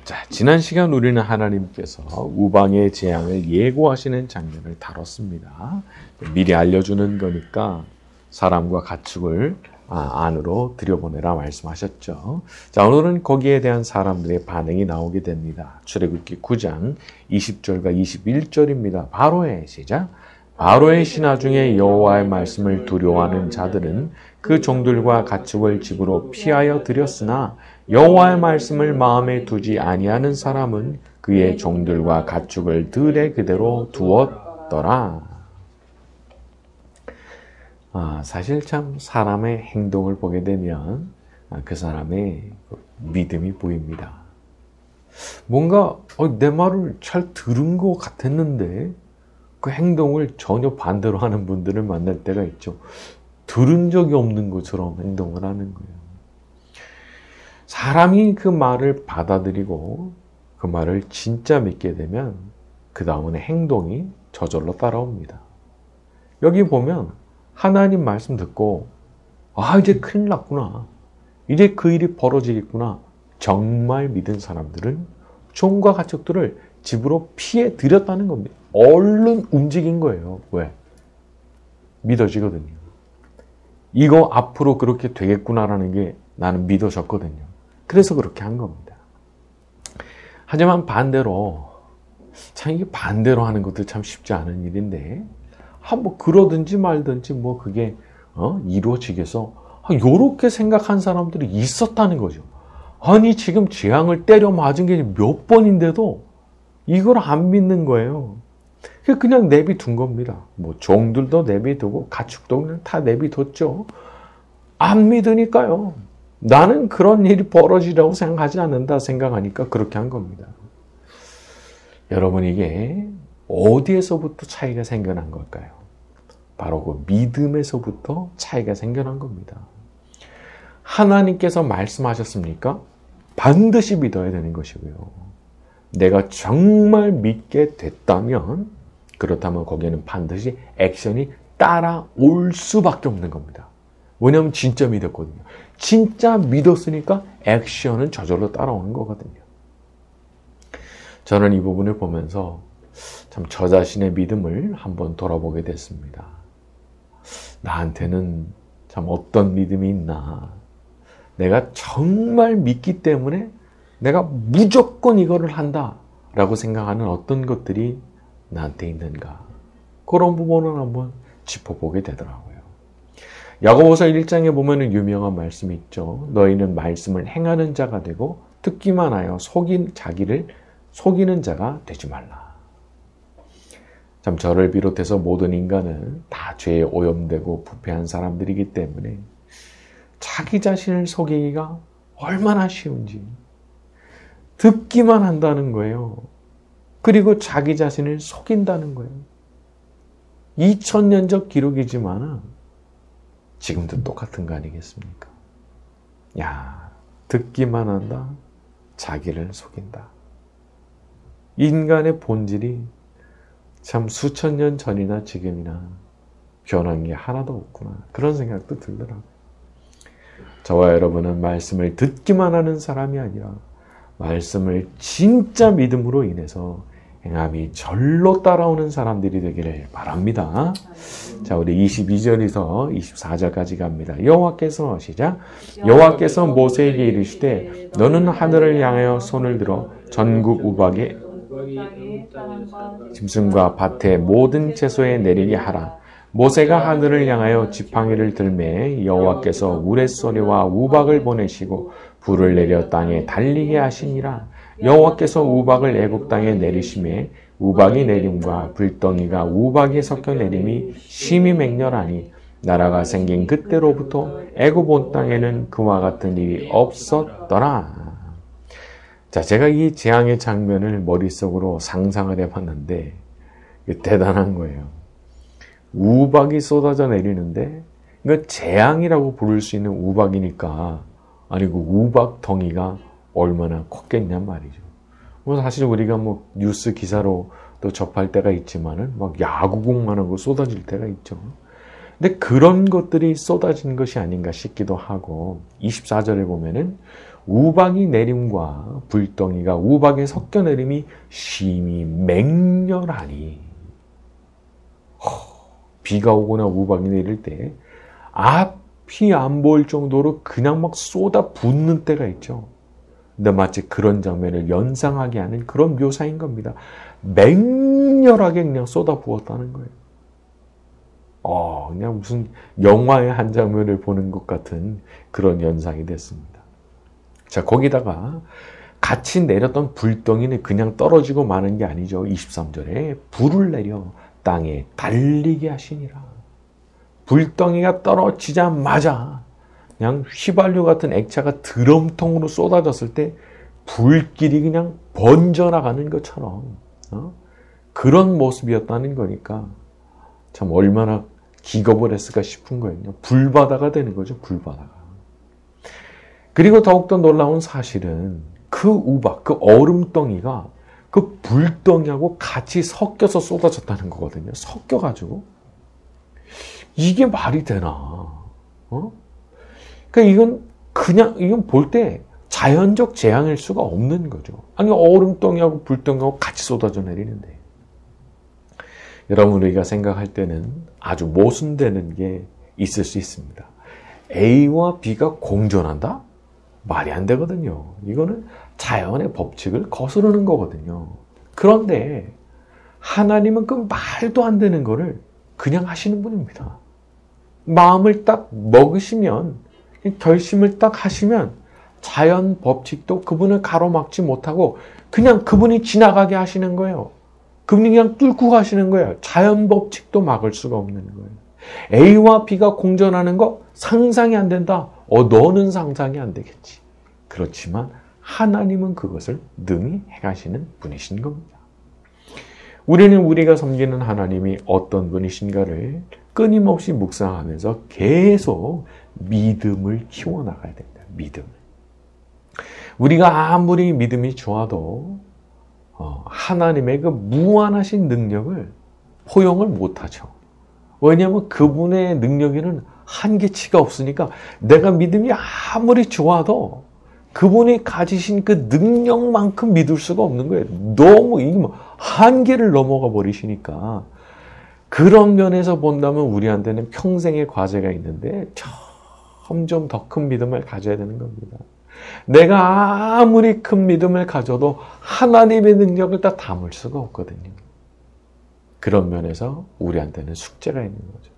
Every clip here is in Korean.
자, 지난 시간 우리는 하나님께서 우방의 재앙을 예고하시는 장면을 다뤘습니다. 미리 알려주는 거니까 사람과 가축을 안으로 들여보내라 말씀하셨죠. 자, 오늘은 거기에 대한 사람들의 반응이 나오게 됩니다. 출애굽기 9장 20절과 21절입니다. 바로의 시작. 바로의 신하 중에 여호와의 말씀을 두려워하는 자들은 그 종들과 가축을 집으로 피하여 들였으나 여호와의 말씀을 마음에 두지 아니하는 사람은 그의 종들과 가축을 들에 그대로 두었더라. 사실 참 사람의 행동을 보게 되면 그 사람의 믿음이 보입니다. 뭔가 내 말을 잘 들은 것 같았는데 그 행동을 전혀 반대로 하는 분들을 만날 때가 있죠. 들은 적이 없는 것처럼 행동을 하는 거예요. 사람이 그 말을 받아들이고 그 말을 진짜 믿게 되면 그 다음에 행동이 저절로 따라옵니다. 여기 보면 하나님 말씀 듣고 이제 큰일 났구나. 이제 그 일이 벌어지겠구나. 정말 믿은 사람들은 종과 가축들을 집으로 피해 들였다는 겁니다. 얼른 움직인 거예요. 왜? 믿어지거든요. 이거 앞으로 그렇게 되겠구나라는 게 나는 믿어졌거든요. 그래서 그렇게 한 겁니다. 하지만 반대로, 참 이게 반대로 하는 것도 참 쉽지 않은 일인데, 뭐 그러든지 말든지 뭐 그게 이루어지겠어. 요렇게 생각한 사람들이 있었다는 거죠. 아니 지금 재앙을 때려 맞은 게 몇 번인데도 이걸 안 믿는 거예요. 그냥 내비둔 겁니다. 뭐 종들도 내비두고 가축도 그냥 다 내비뒀죠. 안 믿으니까요. 나는 그런 일이 벌어지라고 생각하지 않는다 생각하니까 그렇게 한 겁니다. 여러분 이게 어디에서부터 차이가 생겨난 걸까요? 바로 그 믿음에서부터 차이가 생겨난 겁니다. 하나님께서 말씀하셨습니까? 반드시 믿어야 되는 것이고요. 내가 정말 믿게 됐다면 그렇다면 거기에는 반드시 액션이 따라올 수밖에 없는 겁니다. 왜냐하면 진짜 믿었거든요. 진짜 믿었으니까 액션은 저절로 따라오는 거거든요. 저는 이 부분을 보면서 참 저 자신의 믿음을 한번 돌아보게 됐습니다. 나한테는 참 어떤 믿음이 있나. 내가 정말 믿기 때문에 내가 무조건 이거를 한다라고 생각하는 어떤 것들이 나한테 있는가. 그런 부분을 한번 짚어보게 되더라고요. 야고보서 1장에 보면 유명한 말씀이 있죠. 너희는 말씀을 행하는 자가 되고 듣기만 하여 자기를 속이는 자가 되지 말라. 참 저를 비롯해서 모든 인간은 다 죄에 오염되고 부패한 사람들이기 때문에 자기 자신을 속이기가 얼마나 쉬운지 듣기만 한다는 거예요. 그리고 자기 자신을 속인다는 거예요. 2000년적 기록이지만 지금도 똑같은 거 아니겠습니까? 듣기만 한다, 자기를 속인다. 인간의 본질이 참 수천 년 전이나 지금이나 변한 게 하나도 없구나. 그런 생각도 들더라고요. 저와 여러분은 말씀을 듣기만 하는 사람이 아니라 말씀을 진짜 믿음으로 인해서 행함이 절로 따라오는 사람들이 되기를 바랍니다. 자, 우리 22절에서 24절까지 갑니다. 여호와께서 시작. 여호와께서 모세에게 이르시되 너는 하늘을 향하여 손을 들어 전국 우박에 짐승과 밭의 모든 채소에 내리게 하라. 모세가 하늘을 향하여 지팡이를 들매 여호와께서 우레소리와 우박을 보내시고 불을 내려 땅에 달리게 하시니라. 여호와께서 우박을 애굽 땅에 내리심에 우박이 내림과 불덩이가 우박에 섞여 내림이 심히 맹렬하니 나라가 생긴 그때로부터 애굽 온 땅에는 그와 같은 일이 없었더라. 자, 제가 이 재앙의 장면을 머릿속으로 상상을 해봤는데 대단한 거예요. 우박이 쏟아져 내리는데 이거 재앙이라고 부를 수 있는 우박이니까 아니고 우박덩이가 얼마나 컸겠냔 말이죠. 사실 우리가 뉴스 기사로 또 접할 때가 있지만은 막 야구공만한 거 쏟아질 때가 있죠. 근데 그런 것들이 쏟아진 것이 아닌가 싶기도 하고 24절에 보면은 우박이 내림과 불덩이가 우박에 섞여 내림이 심히 맹렬하니. 비가 오거나 우박이 내릴 때 앞이 안 보일 정도로 그냥 막 쏟아 붓는 때가 있죠. 근데 마치 그런 장면을 연상하게 하는 그런 묘사인 겁니다. 맹렬하게 그냥 쏟아 부었다는 거예요. 그냥 무슨 영화의 한 장면을 보는 것 같은 그런 연상이 됐습니다. 자, 거기다가 같이 내렸던 불덩이는 그냥 떨어지고 마는 게 아니죠. 23절에 불을 내려 땅에 달리게 하시니라. 불덩이가 떨어지자마자 그냥 휘발유 같은 액체가 드럼통으로 쏟아졌을 때 불길이 그냥 번져나가는 것처럼 그런 모습이었다는 거니까 참 얼마나 기겁을 했을까 싶은 거예요. 불바다가 되는 거죠. 불바다가. 그리고 더욱더 놀라운 사실은 그 우박, 그 얼음덩이가 그 불덩이하고 같이 섞여서 쏟아졌다는 거거든요. 섞여가지고. 이게 말이 되나? 그러니까 이건 볼 때 자연적 재앙일 수가 없는 거죠. 아니, 얼음덩이하고 불덩이하고 같이 쏟아져 내리는데. 여러분, 우리가 생각할 때는 아주 모순되는 게 있을 수 있습니다. A와 B가 공존한다? 말이 안 되거든요. 이거는 자연의 법칙을 거스르는 거거든요. 그런데 하나님은 그 말도 안 되는 거를 그냥 하시는 분입니다. 마음을 딱 먹으시면, 결심을 딱 하시면 자연 법칙도 그분을 가로막지 못하고 그냥 그분이 지나가게 하시는 거예요. 그분이 그냥 뚫고 가시는 거예요. 자연 법칙도 막을 수가 없는 거예요. A와 B가 공존하는 거 상상이 안 된다. 너는 상상이 안 되겠지. 그렇지만 하나님은 그것을 능히 행하시는 분이신 겁니다. 우리는 우리가 섬기는 하나님이 어떤 분이신가를 끊임없이 묵상하면서 계속 믿음을 키워나가야 됩니다. 믿음을. 우리가 아무리 믿음이 좋아도 하나님의 그 무한하신 능력을 포용을 못하죠. 왜냐하면 그분의 능력에는 한계치가 없으니까 내가 믿음이 아무리 좋아도 그분이 가지신 그 능력만큼 믿을 수가 없는 거예요. 너무 한계를 넘어가 버리시니까. 그런 면에서 본다면 우리한테는 평생의 과제가 있는데 점점 더 큰 믿음을 가져야 되는 겁니다. 내가 아무리 큰 믿음을 가져도 하나님의 능력을 다 담을 수가 없거든요. 그런 면에서 우리한테는 숙제가 있는 거죠.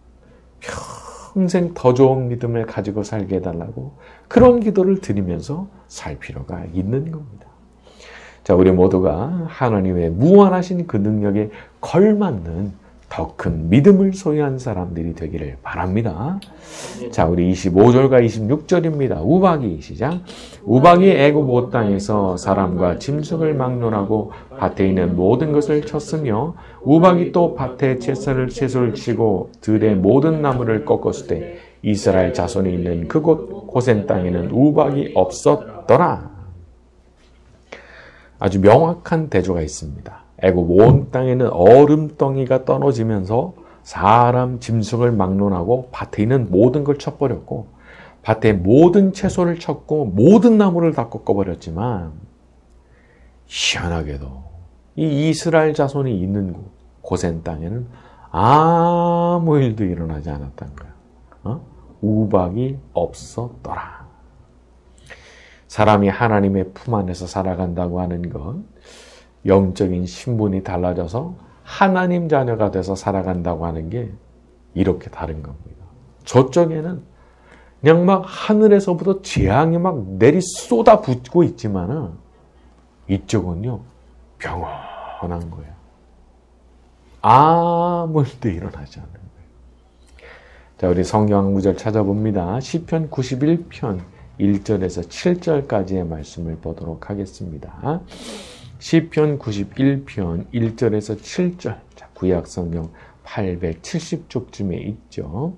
평생 더 좋은 믿음을 가지고 살게 해달라고 그런 기도를 드리면서 살 필요가 있는 겁니다. 자, 우리 모두가 하나님의 무한하신 그 능력에 걸맞는 더 큰 믿음을 소유한 사람들이 되기를 바랍니다. 자, 우리 25절과 26절입니다. 우박이 시작. 우박이 애굽 온 땅에서 사람과 짐승을 막론하고 밭에 있는 모든 것을 쳤으며 우박이 또 밭에 채소를 치고 들의 모든 나무를 꺾었을 때 이스라엘 자손이 있는 그곳 고센 땅에는 우박이 없었더라. 아주 명확한 대조가 있습니다. 애굽 온 땅에는 얼음덩이가 떨어지면서 사람 짐승을 막론하고 밭에 있는 모든 걸 쳐버렸고 밭에 모든 채소를 쳤고 모든 나무를 다 꺾어버렸지만 희한하게도 이 이스라엘 자손이 있는 곳 고센 땅에는 아무 일도 일어나지 않았던 거야. 우박이 없었더라. 사람이 하나님의 품 안에서 살아간다고 하는 건 영적인 신분이 달라져서 하나님 자녀가 돼서 살아간다고 하는 게 이렇게 다른 겁니다. 저쪽에는 그냥 막 하늘에서부터 재앙이 막 내리 쏟아붓고 있지만은 이쪽은요 평온한 거예요. 아무 일도 일어나지 않는 거예요. 자, 우리 성경 구절 찾아봅니다. 시편 91편 1절에서 7절까지의 말씀을 보도록 하겠습니다. 시편 91편 1절에서 7절, 자, 구약 성경 870쪽쯤에 있죠.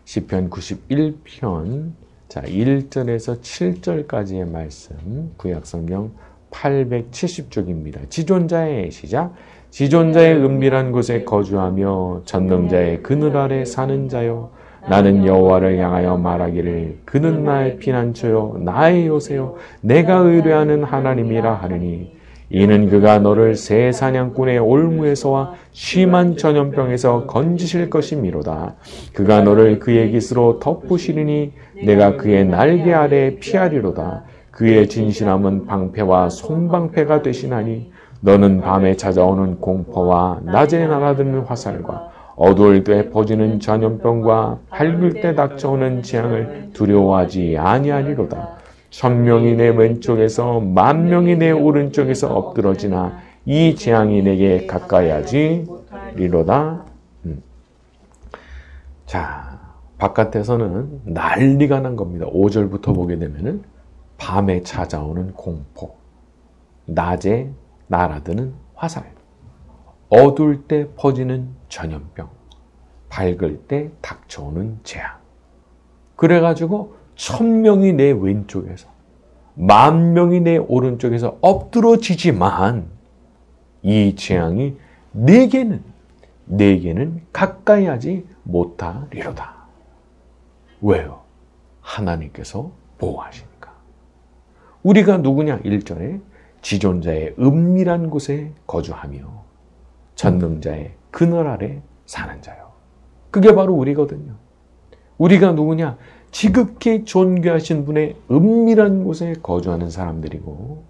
시편 91편 자 1절에서 7절까지의 말씀, 구약 성경 870쪽입니다. 지존자의 시작. 지존자의 은밀한 곳에 거주하며 전능자의 그늘 아래 사는 자여, 나는 여호와를 향하여 말하기를 그는 나의 피난처요 나의 요새요 내가 의뢰하는 하나님이라 하느니 이는 그가 너를 새 사냥꾼의 올무에서와 심한 전염병에서 건지실 것이미로다. 그가 너를 그의 깃으로 덮으시리니 내가 그의 날개 아래 피하리로다. 그의 진실함은 방패와 손방패가 되시나니 너는 밤에 찾아오는 공포와 낮에 날아드는 화살과 어두울 때 퍼지는 전염병과 밝을 때 닥쳐오는 재앙을 두려워하지 아니하리로다. 1000명이 내 왼쪽에서 10,000명이 내 오른쪽에서 엎드러지나 이 재앙이 내게 가까이 하지 리로다. 자, 바깥에서는 난리가 난 겁니다. 5절부터 보게 되면은 밤에 찾아오는 공포, 낮에 날아드는 화살, 어두울 때 퍼지는 전염병, 밝을 때 닥쳐오는 재앙. 그래가지고 1000명이 내 왼쪽에서 10,000명이 내 오른쪽에서 엎드러지지만 이 재앙이 내게는 가까이 하지 못하리로다. 왜요? 하나님께서 보호하시니까. 우리가 누구냐? 1절에 지존자의 은밀한 곳에 거주하며 전능자의 그늘 아래 사는 자요. 그게 바로 우리거든요. 우리가 누구냐? 지극히 존귀하신 분의 은밀한 곳에 거주하는 사람들이고,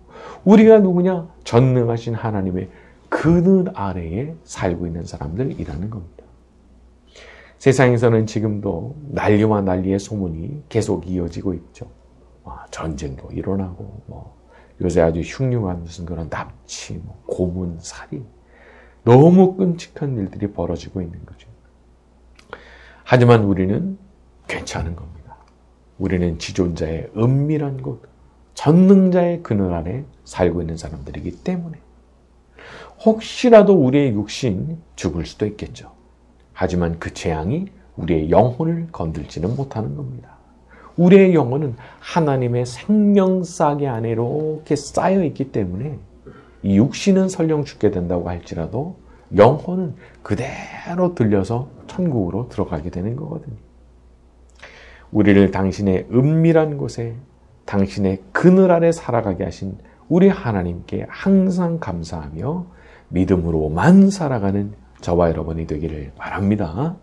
우리가 누구냐? 전능하신 하나님의 그늘 아래에 살고 있는 사람들이라는 겁니다. 세상에서는 지금도 난리와 난리의 소문이 계속 이어지고 있죠. 전쟁도 일어나고, 요새 아주 흉흉한 무슨 그런 납치, 고문, 살인, 너무 끔찍한 일들이 벌어지고 있는 거죠. 하지만 우리는 괜찮은 겁니다. 우리는 지존자의 은밀한 곳, 전능자의 그늘 아래 살고 있는 사람들이기 때문에 혹시라도 우리의 육신 죽을 수도 있겠죠. 하지만 그 재앙이 우리의 영혼을 건들지는 못하는 겁니다. 우리의 영혼은 하나님의 생명싸개 안에 이렇게 쌓여 있기 때문에 이 육신은 설령 죽게 된다고 할지라도 영혼은 그대로 들려서 천국으로 들어가게 되는 거거든요. 우리를 당신의 은밀한 곳에 당신의 그늘 아래 살아가게 하신 우리 하나님께 항상 감사하며 믿음으로만 살아가는 저와 여러분이 되기를 바랍니다.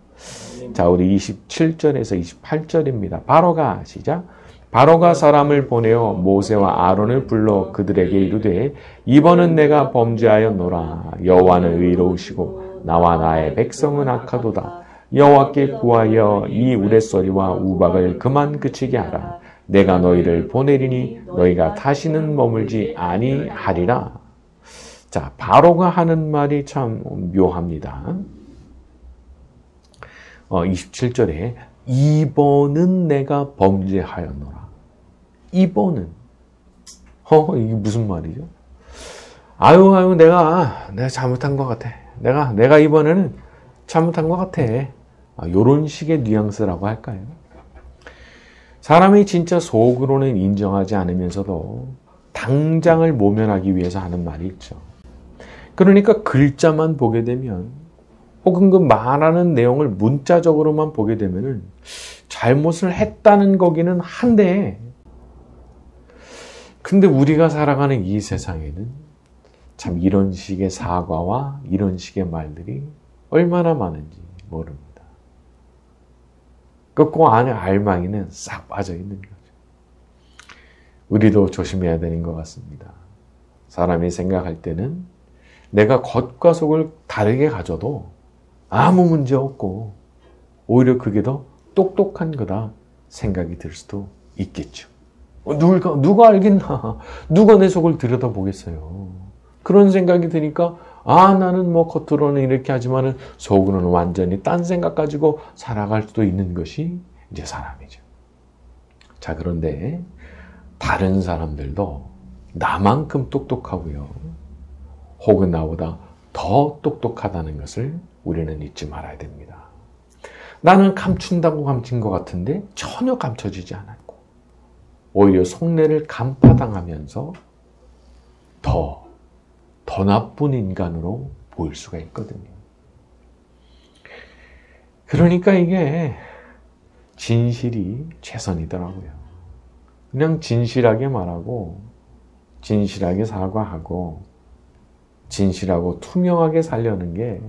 자, 우리 27절에서 28절입니다. 바로가 시작. 바로가 사람을 보내어 모세와 아론을 불러 그들에게 이르되 이번은 내가 범죄하였노라. 여호와는 의로우시고 나와 나의 백성은 악하도다. 여호와께 구하여 이 우레소리와 우박을 그만 그치게 하라. 내가 너희를 보내리니 너희가 다시는 머물지 아니하리라. 자, 바로가 하는 말이 참 묘합니다. 27절에 이번은 내가 범죄하였노라. 이번은 이게 무슨 말이죠? 아유 내가 잘못한 것 같아. 내가 이번에는 잘못한 것 같아. 요런 식의 뉘앙스라고 할까요? 사람이 진짜 속으로는 인정하지 않으면서도 당장을 모면하기 위해서 하는 말이 있죠. 그러니까 글자만 보게 되면 혹은 그 말하는 내용을 문자적으로만 보게 되면은 잘못을 했다는 거기는 한데, 근데 우리가 살아가는 이 세상에는 참 이런 식의 사과와 이런 식의 말들이 얼마나 많은지 모릅니다. 그 안에 알망이는 싹 빠져 있는 거죠. 우리도 조심해야 되는 것 같습니다. 사람이 생각할 때는 내가 겉과 속을 다르게 가져도 아무 문제 없고 오히려 그게 더 똑똑한 거다 생각이 들 수도 있겠죠. 누가 알겠나? 누가 내 속을 들여다보겠어요? 그런 생각이 드니까 나는 겉으로는 이렇게 하지만은 속으로는 완전히 딴 생각 가지고 살아갈 수도 있는 것이 이제 사람이죠. 자, 그런데 다른 사람들도 나만큼 똑똑하고요. 혹은 나보다 더 똑똑하다는 것을 우리는 잊지 말아야 됩니다. 나는 감춘다고 감춘 것 같은데 전혀 감춰지지 않았고 오히려 속내를 간파당하면서 더 나쁜 인간으로 보일 수가 있거든요. 그러니까 이게 진실이 최선이더라고요. 그냥 진실하게 말하고 진실하게 사과하고 진실하고 투명하게 살려는 게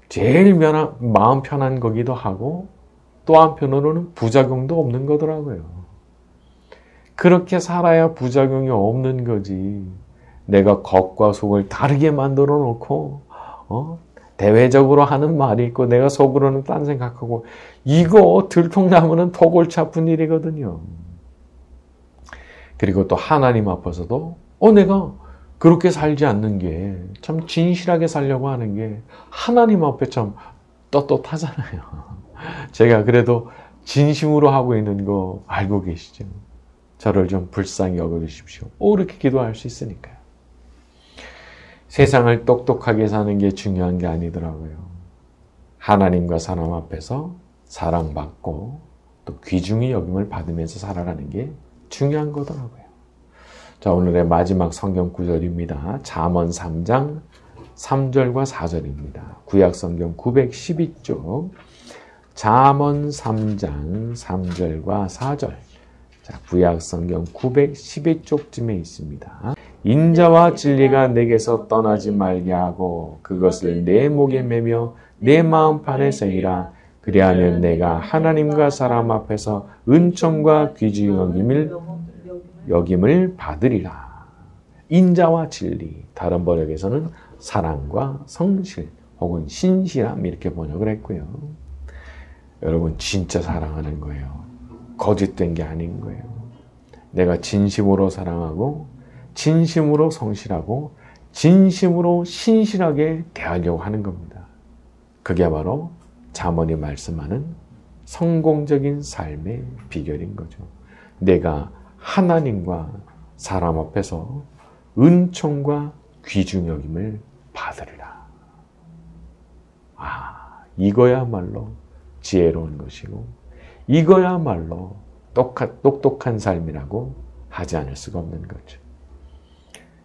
제일 마음 편한 거기도 하고 또 한편으로는 부작용도 없는 거더라고요. 그렇게 살아야 부작용이 없는 거지. 내가 겉과 속을 다르게 만들어 놓고 대외적으로 하는 말이 있고 내가 속으로는 딴 생각하고 이거 들통나면은 더 골치 아픈 일이거든요. 그리고 또 하나님 앞에서도 내가 그렇게 살지 않는 게 참 진실하게 살려고 하는 게 하나님 앞에 참 떳떳하잖아요. 제가 그래도 진심으로 하고 있는 거 알고 계시죠? 저를 좀 불쌍히 여겨주십시오. 이렇게 기도할 수 있으니까요. 세상을 똑똑하게 사는 게 중요한 게 아니더라고요. 하나님과 사람 앞에서 사랑받고 또 귀중히 여김을 받으면서 살아가는 게 중요한 거더라고요. 자, 오늘의 마지막 성경 구절입니다. 잠언 3장 3절과 4절입니다. 구약 성경 912쪽 잠언 3장 3절과 4절. 자, 구약 성경 912쪽쯤에 있습니다. 인자와 진리가 내게서 떠나지 말게 하고 그것을 내 목에 매며 내 마음판에 새기라. 그리하면 내가 하나님과 사람 앞에서 은총과 귀중히 여김을 받으리라. 인자와 진리, 다른 번역에서는 사랑과 성실 혹은 신실함 이렇게 번역을 했고요. 여러분 진짜 사랑하는 거예요. 거짓된 게 아닌 거예요. 내가 진심으로 사랑하고 진심으로 성실하고 진심으로 신실하게 대하려고 하는 겁니다. 그게 바로 잠언이 말씀하는 성공적인 삶의 비결인 거죠. 내가 하나님과 사람 앞에서 은총과 귀중 여김을 받으리라. 이거야말로 지혜로운 것이고 이거야말로 똑똑한 삶이라고 하지 않을 수가 없는 거죠.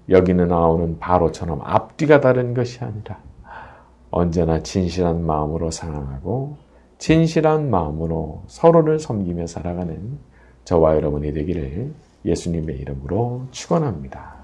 여기는 나오는 바로처럼 앞뒤가 다른 것이 아니라 언제나 진실한 마음으로 사랑하고 진실한 마음으로 서로를 섬기며 살아가는 저와 여러분이 되기를 예수님의 이름으로 축원합니다.